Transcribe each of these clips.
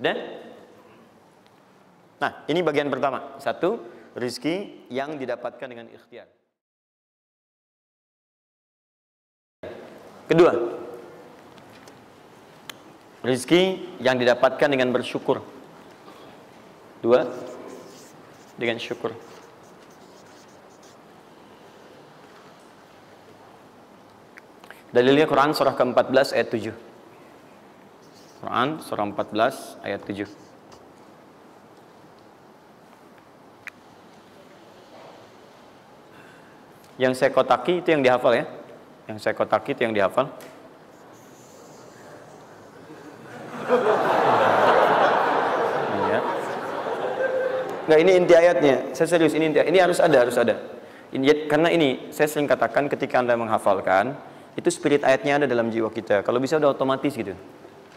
Sudah? Nah, ini bagian pertama. Satu, rizki yang didapatkan dengan ikhtiar. Kedua, rizki yang didapatkan dengan bersyukur. Dua, dengan syukur. Dalilnya Quran surah ke-14 ayat 7. Quran surah 14 ayat 7. Yang saya kotaki itu yang dihafal ya. Yang saya kotaki itu yang dihafal. Iya. Enggak, ini inti ayatnya. Saya serius, ini inti. Ini harus ada. Ini, karena ini saya sering katakan ketika Anda menghafalkan, itu spirit ayatnya ada dalam jiwa kita. Kalau bisa udah otomatis gitu.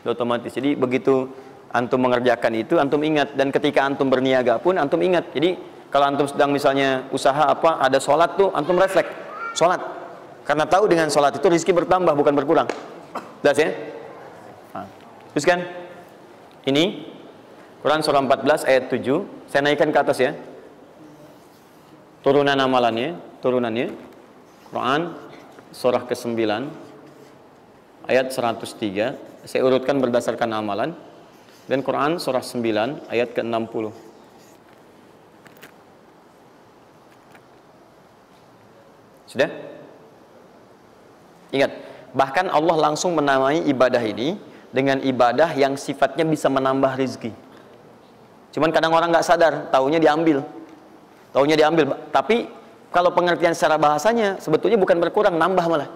Udah otomatis. Jadi begitu antum mengerjakan itu, antum ingat. Dan ketika antum berniaga pun, antum ingat. Jadi kalau antum sedang misalnya usaha apa, ada sholat tuh, antum refleks. Sholat. Karena tahu dengan sholat itu rezeki bertambah, bukan berkurang. Jelas ya? Nah. Terus kan? Ini, Quran surah 14 ayat 7. Saya naikkan ke atas ya. Turunannya. Quran surah ke-9 ayat 103. Saya urutkan berdasarkan amalan. Dan Quran surah 9 ayat ke-60. Sudah? Ingat, bahkan Allah langsung menamai ibadah ini dengan ibadah yang sifatnya bisa menambah rezeki. Cuman kadang orang nggak sadar, taunya diambil. Tapi kalau pengertian secara bahasanya sebetulnya bukan berkurang, nambah malah.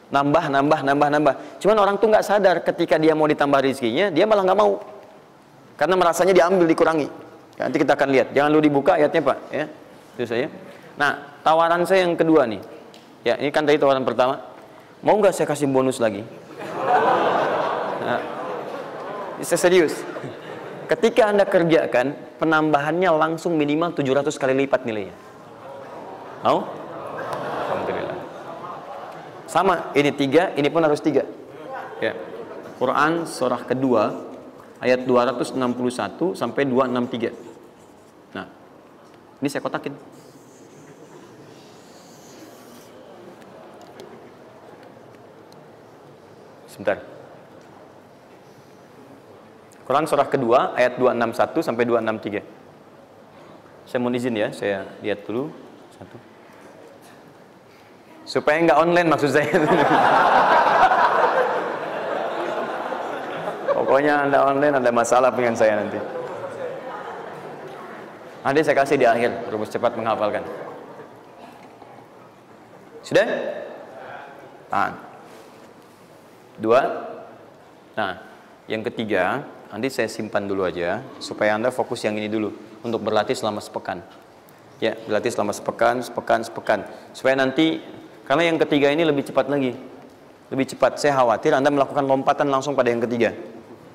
Nambah. Cuman orang tuh nggak sadar ketika dia mau ditambah rezekinya, dia malah nggak mau. Karena merasanya diambil, dikurangi. Ya, nanti kita akan lihat. Jangan lu dibuka ayatnya Pak. Ya, itu saya. Nah, tawaran saya yang kedua nih. Ya, ini kan tadi tawaran pertama. Mau nggak saya kasih bonus lagi? Nah, saya serius. Ketika Anda kerjakan, penambahannya langsung minimal 700 kali lipat nilainya. Mau? Alhamdulillah. Sama, ini 3, ini pun harus 3. Ya. Quran surah kedua ayat 261 sampai 263. Nah, ini saya kotakin. Sebentar. Quran surah kedua ayat 261 sampai 263. Saya mohon izin ya, saya lihat dulu satu. Supaya nggak online maksud saya. Pokoknya Anda online ada masalah dengan saya nanti. Nanti saya kasih di akhir, rumus cepat menghafalkan. Sudah? Nah. 2. Nah, yang ketiga, nanti saya simpan dulu aja supaya Anda fokus yang ini dulu untuk berlatih selama sepekan. Ya, berlatih selama sepekan. Supaya nanti, karena yang ketiga ini lebih cepat lagi. Lebih cepat. Saya khawatir Anda melakukan lompatan langsung pada yang ketiga.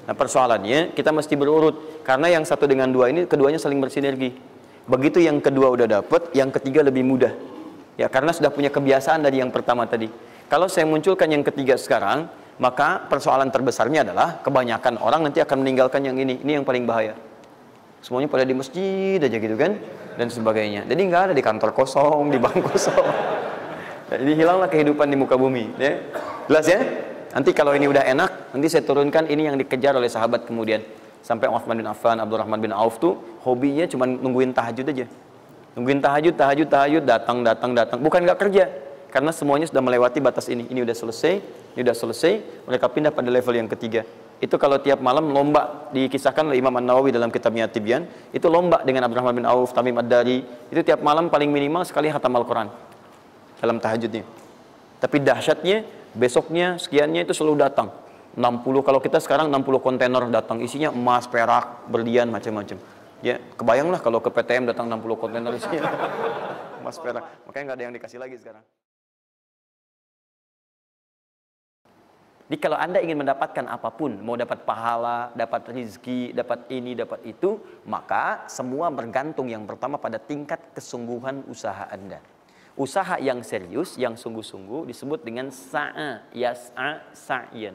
Nah, persoalannya kita mesti berurut karena yang satu dengan dua ini keduanya saling bersinergi. Begitu yang kedua udah dapet, yang ketiga lebih mudah. Ya, karena sudah punya kebiasaan dari yang pertama tadi. Kalau saya munculkan yang ketiga sekarang, maka persoalan terbesarnya adalah kebanyakan orang nanti akan meninggalkan yang ini yang paling bahaya. Semuanya pada di masjid aja gitu kan, dan sebagainya. Jadi nggak ada di kantor kosong, di bank kosong. Jadi hilanglah kehidupan di muka bumi. Ya. Jelas ya? Nanti kalau ini udah enak, nanti saya turunkan ini yang dikejar oleh sahabat kemudian. Sampai Utsman bin Affan, Abdurrahman bin Auf tuh hobinya cuma nungguin tahajud aja. Nungguin tahajud, datang. Bukan nggak kerja. Karena semuanya sudah melewati batas ini. Ini udah selesai, mereka pindah pada level yang ketiga. Itu kalau tiap malam lomba, dikisahkan oleh Imam An-Nawawi dalam kitabnya Tibyan, itu lomba dengan Abdurrahman bin Auf, Tamim Ad-Dari, itu tiap malam paling minimal sekali khatam Al-Quran dalam tahajudnya. Tapi dahsyatnya, besoknya, sekiannya itu selalu datang. 60, kalau kita sekarang 60 kontainer datang, isinya emas, perak, berlian, macam-macam. Ya, kebayanglah kalau ke PTM datang 60 kontainer isinya emas, perak. Makanya nggak ada yang dikasih lagi sekarang. Jadi kalau Anda ingin mendapatkan apapun, mau dapat pahala, dapat rezeki, dapat ini, dapat itu, maka semua bergantung yang pertama pada tingkat kesungguhan usaha Anda. Usaha yang serius, yang sungguh-sungguh disebut dengan sa'a, yas'a, sa'yan.